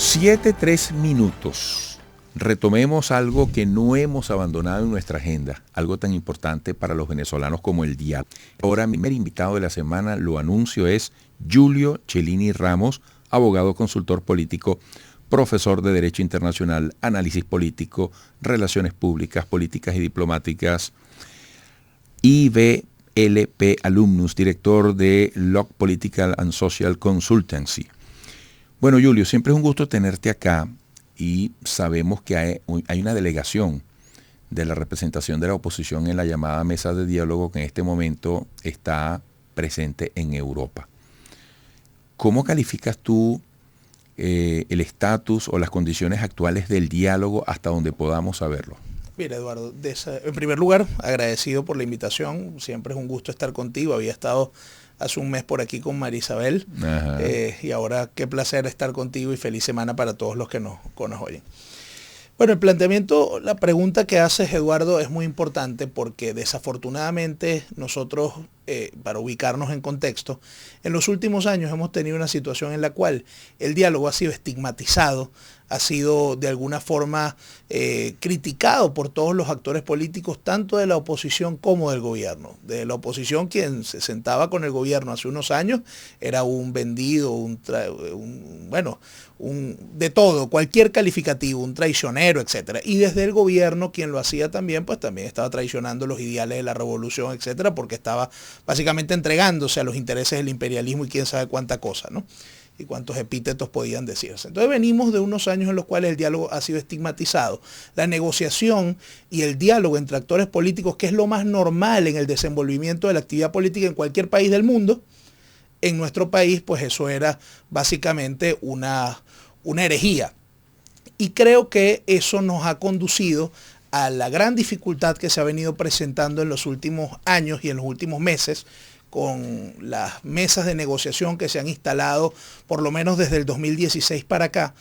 7:03. Retomemos algo que no hemos abandonado en nuestra agenda, algo tan importante para los venezolanos como el diálogo. Ahora mi primer invitado de la semana, lo anuncio, es Julio Cellini Ramos, abogado consultor político, profesor de Derecho Internacional, Análisis Político, Relaciones Públicas, Políticas y Diplomáticas, IBLP Alumnus, director de Locke Political and Social Consultancy. Bueno, Julio, siempre es un gusto tenerte acá y sabemos que hay una delegación de la representación de la oposición en la llamada mesa de diálogo que en este momento está presente en Europa. ¿Cómo calificas tú el estatus o las condiciones actuales del diálogo hasta donde podamos saberlo? Mira, Eduardo, en primer lugar, agradecido por la invitación. Siempre es un gusto estar contigo. Había estado hace un mes por aquí con María Isabel. Y ahora qué placer estar contigo y feliz semana para todos los que nos oyen. Bueno, el planteamiento, la pregunta que haces, Eduardo, es muy importante porque desafortunadamente nosotros, para ubicarnos en contexto, en los últimos años hemos tenido una situación en la cual el diálogo ha sido estigmatizado, ha sido de alguna forma criticado por todos los actores políticos, tanto de la oposición como del gobierno. De la oposición, quien se sentaba con el gobierno hace unos años, era un vendido, de todo, cualquier calificativo, un traicionero, etcétera. Y desde el gobierno, quien lo hacía también, pues también estaba traicionando los ideales de la revolución, etcétera, porque estaba básicamente entregándose a los intereses del imperialismo y quién sabe cuánta cosa, ¿no? Y cuántos epítetos podían decirse. Entonces venimos de unos años en los cuales el diálogo ha sido estigmatizado. La negociación y el diálogo entre actores políticos, que es lo más normal en el desenvolvimiento de la actividad política en cualquier país del mundo, en nuestro país, pues eso era básicamente una herejía. Y creo que eso nos ha conducido a la gran dificultad que se ha venido presentando en los últimos años y en los últimos meses, con las mesas de negociación que se han instalado por lo menos desde el 2016 para acá,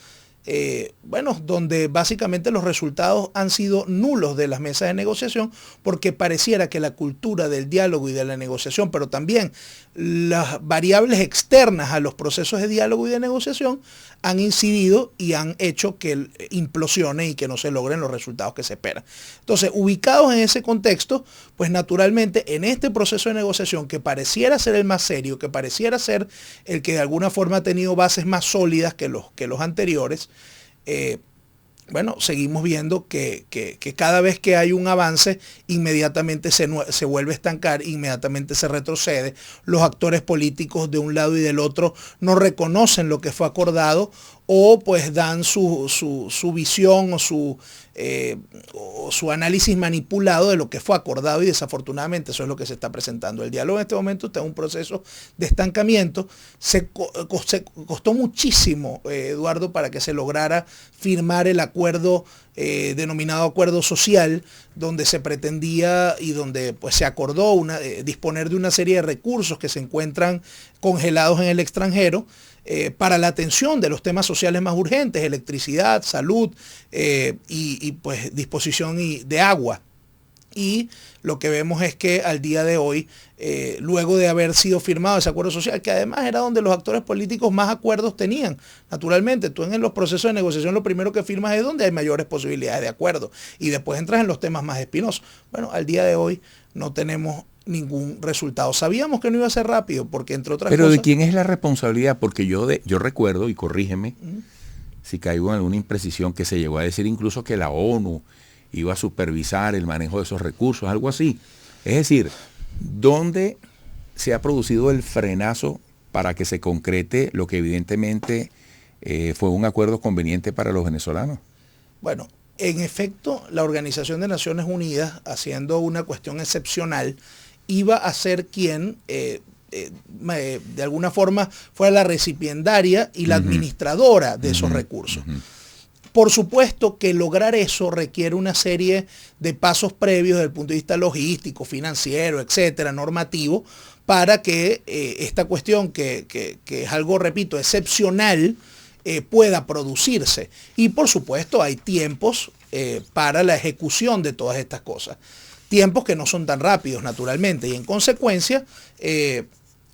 donde básicamente los resultados han sido nulos de las mesas de negociación, porque pareciera que la cultura del diálogo y de la negociación, pero también las variables externas a los procesos de diálogo y de negociación, han incidido y han hecho que implosione y que no se logren los resultados que se esperan. Entonces, ubicados en ese contexto, pues naturalmente en este proceso de negociación, que pareciera ser el más serio, que pareciera ser el que de alguna forma ha tenido bases más sólidas que los anteriores, seguimos viendo que cada vez que hay un avance, inmediatamente se vuelve a estancar, inmediatamente se retrocede. Los actores políticos de un lado y del otro no reconocen lo que fue acordado, o pues dan su visión o su análisis manipulado de lo que fue acordado, y desafortunadamente eso es lo que se está presentando. El diálogo en este momento está en un proceso de estancamiento. Se costó muchísimo, Eduardo, para que se lograra firmar el acuerdo denominado acuerdo social, donde se pretendía y donde pues se acordó disponer de una serie de recursos que se encuentran congelados en el extranjero, para la atención de los temas sociales más urgentes: electricidad, salud y pues disposición de agua. Y lo que vemos es que al día de hoy, luego de haber sido firmado ese acuerdo social, que además era donde los actores políticos más acuerdos tenían, naturalmente, tú en los procesos de negociación lo primero que firmas es donde hay mayores posibilidades de acuerdo, y después entras en los temas más espinosos. Bueno, al día de hoy no tenemos ningún resultado. Sabíamos que no iba a ser rápido, porque entre otras cosas... Pero ¿de quién es la responsabilidad? Porque yo recuerdo, y corrígeme si caigo en alguna imprecisión, que se llegó a decir incluso que la ONU iba a supervisar el manejo de esos recursos, algo así. Es decir, ¿dónde se ha producido el frenazo para que se concrete lo que evidentemente fue un acuerdo conveniente para los venezolanos? Bueno, en efecto, la Organización de Naciones Unidas, haciendo una cuestión excepcional, iba a ser quien de alguna forma fuera la recipiendaria y la administradora de esos recursos. Por supuesto que lograr eso requiere una serie de pasos previos desde el punto de vista logístico, financiero, etcétera, normativo, para que esta cuestión, que es algo, repito, excepcional, pueda producirse. Y por supuesto hay tiempos para la ejecución de todas estas cosas. Tiempos que no son tan rápidos, naturalmente, y en consecuencia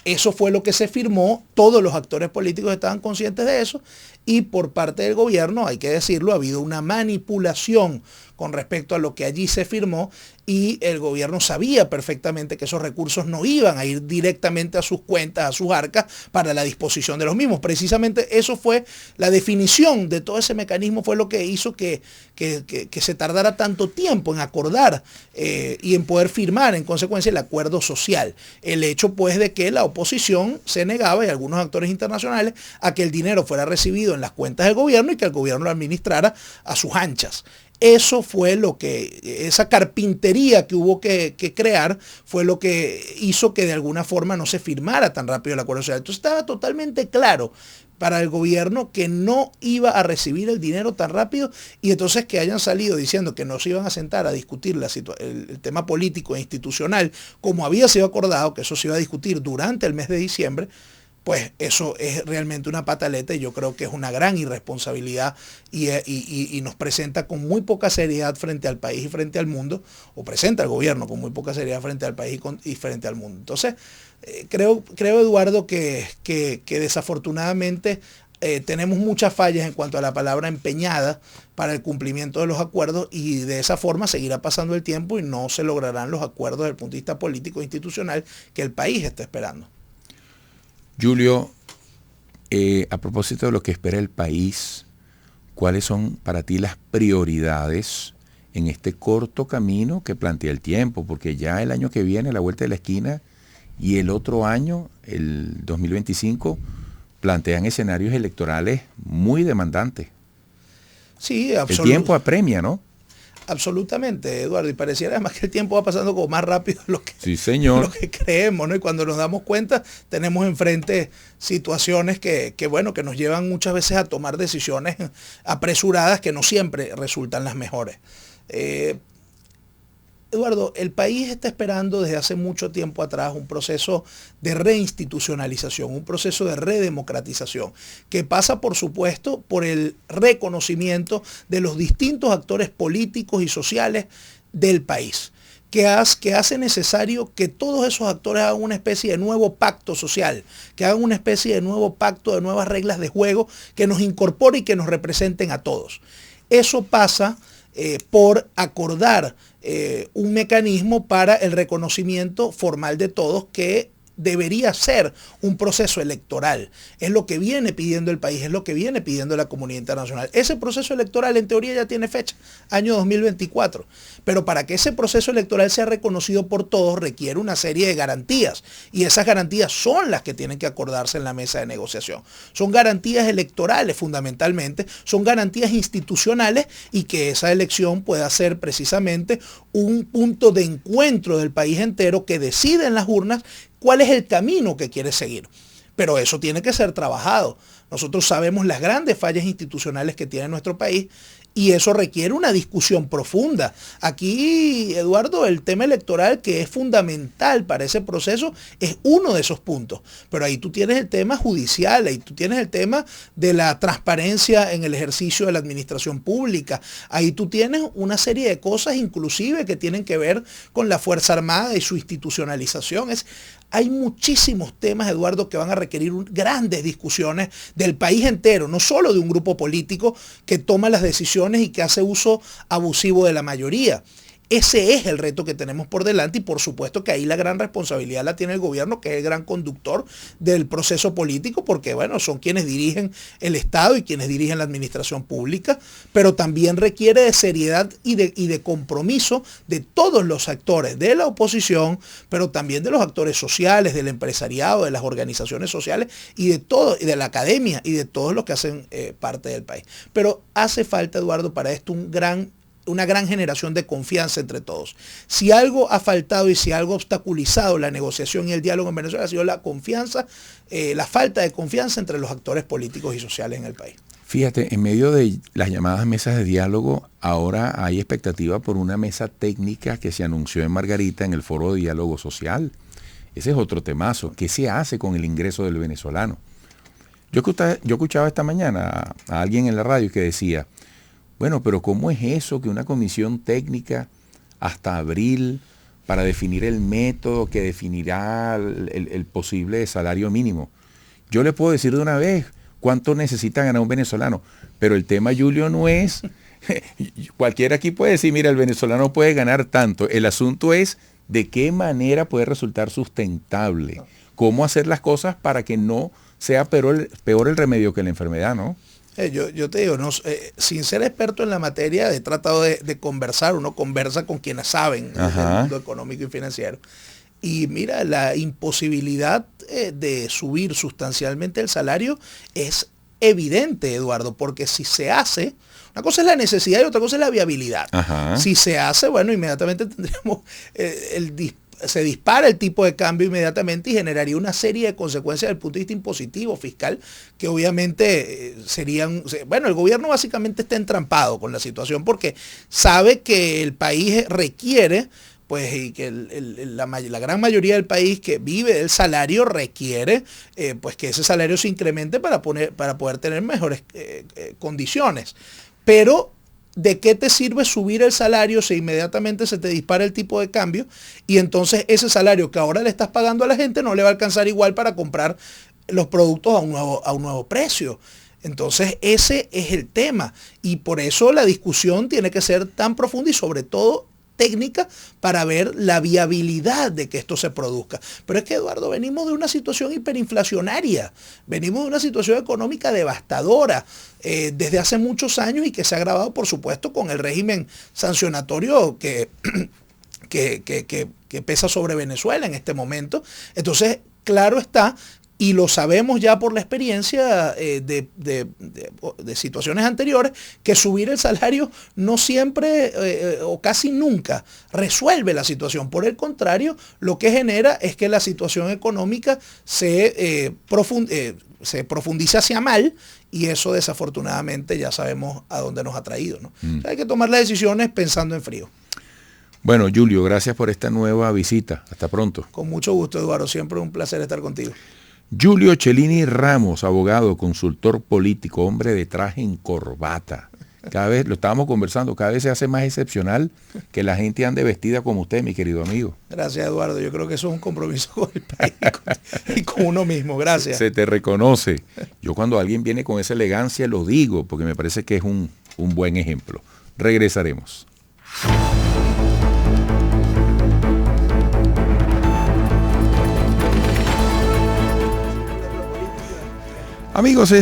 Eso fue lo que se firmó, todos los actores políticos estaban conscientes de eso y por parte del gobierno, hay que decirlo, ha habido una manipulación con respecto a lo que allí se firmó y el gobierno sabía perfectamente que esos recursos no iban a ir directamente a sus cuentas, a sus arcas, para la disposición de los mismos. Precisamente eso fue la definición de todo ese mecanismo, fue lo que hizo que se tardara tanto tiempo en acordar y en poder firmar en consecuencia el acuerdo social. El hecho pues de que la oposición se negaba y algunos actores internacionales a que el dinero fuera recibido en las cuentas del gobierno y que el gobierno lo administrara a sus anchas. Eso fue lo que, esa carpintería que hubo que crear, fue lo que hizo que de alguna forma no se firmara tan rápido el acuerdo social. Entonces estaba totalmente claro para el gobierno que no iba a recibir el dinero tan rápido y entonces que hayan salido diciendo que no se iban a sentar a discutir el tema político e institucional como había sido acordado, que eso se iba a discutir durante el mes de diciembre, pues eso es realmente una pataleta y yo creo que es una gran irresponsabilidad y nos presenta con muy poca seriedad frente al país y frente al mundo, o presenta al gobierno con muy poca seriedad frente al país y frente al mundo. Entonces, creo Eduardo, que desafortunadamente tenemos muchas fallas en cuanto a la palabra empeñada para el cumplimiento de los acuerdos y de esa forma seguirá pasando el tiempo y no se lograrán los acuerdos desde el punto de vista político e institucional que el país está esperando. Julio, a propósito de lo que espera el país, ¿cuáles son para ti las prioridades en este corto camino que plantea el tiempo? Porque ya el año que viene, la vuelta de la esquina, y el otro año, el 2025, plantean escenarios electorales muy demandantes. Sí, el tiempo apremia, ¿no? Absolutamente, Eduardo, y pareciera además que el tiempo va pasando como más rápido de lo que, sí, señor, lo que creemos, ¿no? Y cuando nos damos cuenta, tenemos enfrente situaciones que nos llevan muchas veces a tomar decisiones apresuradas que no siempre resultan las mejores. Eduardo, el país está esperando desde hace mucho tiempo atrás un proceso de reinstitucionalización, un proceso de redemocratización, que pasa, por supuesto, por el reconocimiento de los distintos actores políticos y sociales del país, que hace necesario que todos esos actores hagan una especie de nuevo pacto social, que hagan una especie de nuevo pacto, de nuevas reglas de juego, que nos incorpore y que nos representen a todos. Eso pasa por acordar un mecanismo para el reconocimiento formal de todos que debería ser un proceso electoral. Es lo que viene pidiendo el país, es lo que viene pidiendo la comunidad internacional. Ese proceso electoral en teoría ya tiene fecha, año 2024. Pero para que ese proceso electoral sea reconocido por todos requiere una serie de garantías. Y esas garantías son las que tienen que acordarse en la mesa de negociación. Son garantías electorales fundamentalmente, son garantías institucionales y que esa elección pueda ser precisamente un punto de encuentro del país entero que decide en las urnas cuál es el camino que quiere seguir. Pero eso tiene que ser trabajado. Nosotros sabemos las grandes fallas institucionales que tiene nuestro país y eso requiere una discusión profunda. Aquí, Eduardo, el tema electoral, que es fundamental para ese proceso, es uno de esos puntos. Pero ahí tú tienes el tema judicial, ahí tú tienes el tema de la transparencia en el ejercicio de la administración pública. Ahí tú tienes una serie de cosas, inclusive, que tienen que ver con la Fuerza Armada y su institucionalización. Hay muchísimos temas, Eduardo, que van a requerir grandes discusiones del país entero, no solo de un grupo político que toma las decisiones y que hace uso abusivo de la mayoría. Ese es el reto que tenemos por delante y por supuesto que ahí la gran responsabilidad la tiene el gobierno, que es el gran conductor del proceso político, porque bueno, son quienes dirigen el Estado y quienes dirigen la administración pública, pero también requiere de seriedad y de compromiso de todos los actores, de la oposición, pero también de los actores sociales, del empresariado, de las organizaciones sociales y de todo, y de la academia y de todos los que hacen parte del país. Pero hace falta, Eduardo, para esto una gran generación de confianza entre todos. Si algo ha faltado y si algo ha obstaculizado la negociación y el diálogo en Venezuela ha sido la confianza, la falta de confianza entre los actores políticos y sociales en el país. Fíjate, en medio de las llamadas mesas de diálogo, ahora hay expectativa por una mesa técnica que se anunció en Margarita en el Foro de Diálogo Social. Ese es otro temazo. ¿Qué se hace con el ingreso del venezolano? Yo escuchaba esta mañana a alguien en la radio que decía, bueno, pero ¿cómo es eso que una comisión técnica hasta abril para definir el método que definirá el posible salario mínimo. Yo le puedo decir de una vez cuánto necesita ganar un venezolano, pero el tema, Julio, no es, cualquiera aquí puede decir, mira, el venezolano puede ganar tanto. El asunto es de qué manera puede resultar sustentable, cómo hacer las cosas para que no sea peor el remedio que la enfermedad, ¿no? Yo te digo, no, sin ser experto en la materia, he tratado de conversar, uno conversa con quienes saben del mundo económico y financiero. Y mira, la imposibilidad de subir sustancialmente el salario es evidente, Eduardo, porque si se hace, una cosa es la necesidad y otra cosa es la viabilidad. Si se hace, bueno, inmediatamente tendríamos se dispara el tipo de cambio inmediatamente y generaría una serie de consecuencias desde el punto de vista impositivo, fiscal, que obviamente serían, bueno, el gobierno básicamente está entrampado con la situación porque sabe que el país requiere, pues, y que la gran mayoría del país que vive del salario requiere, pues, que ese salario se incremente para poder tener mejores condiciones. Pero ¿de qué te sirve subir el salario si inmediatamente se te dispara el tipo de cambio? Y entonces ese salario que ahora le estás pagando a la gente no le va a alcanzar igual para comprar los productos a un nuevo precio. Entonces ese es el tema. Y por eso la discusión tiene que ser tan profunda y sobre todo técnica para ver la viabilidad de que esto se produzca. Pero es que, Eduardo, venimos de una situación hiperinflacionaria, venimos de una situación económica devastadora desde hace muchos años y que se ha agravado, por supuesto, con el régimen sancionatorio que pesa sobre Venezuela en este momento. Entonces, claro está, y lo sabemos ya por la experiencia de situaciones anteriores, que subir el salario no siempre o casi nunca resuelve la situación. Por el contrario, lo que genera es que la situación económica se profundiza hacia mal y eso desafortunadamente ya sabemos a dónde nos ha traído, ¿no? O sea, hay que tomar las decisiones pensando en frío. Bueno, Julio, gracias por esta nueva visita. Hasta pronto. Con mucho gusto, Eduardo. Siempre un placer estar contigo. Julio Cellini Ramos, abogado, consultor político, hombre de traje en corbata. Cada vez, lo estábamos conversando, cada vez se hace más excepcional que la gente ande vestida como usted, mi querido amigo. Gracias, Eduardo. Yo creo que eso es un compromiso con el país y con uno mismo. Gracias. Se te reconoce. Yo cuando alguien viene con esa elegancia lo digo, porque me parece que es un buen ejemplo. Regresaremos. Amigos,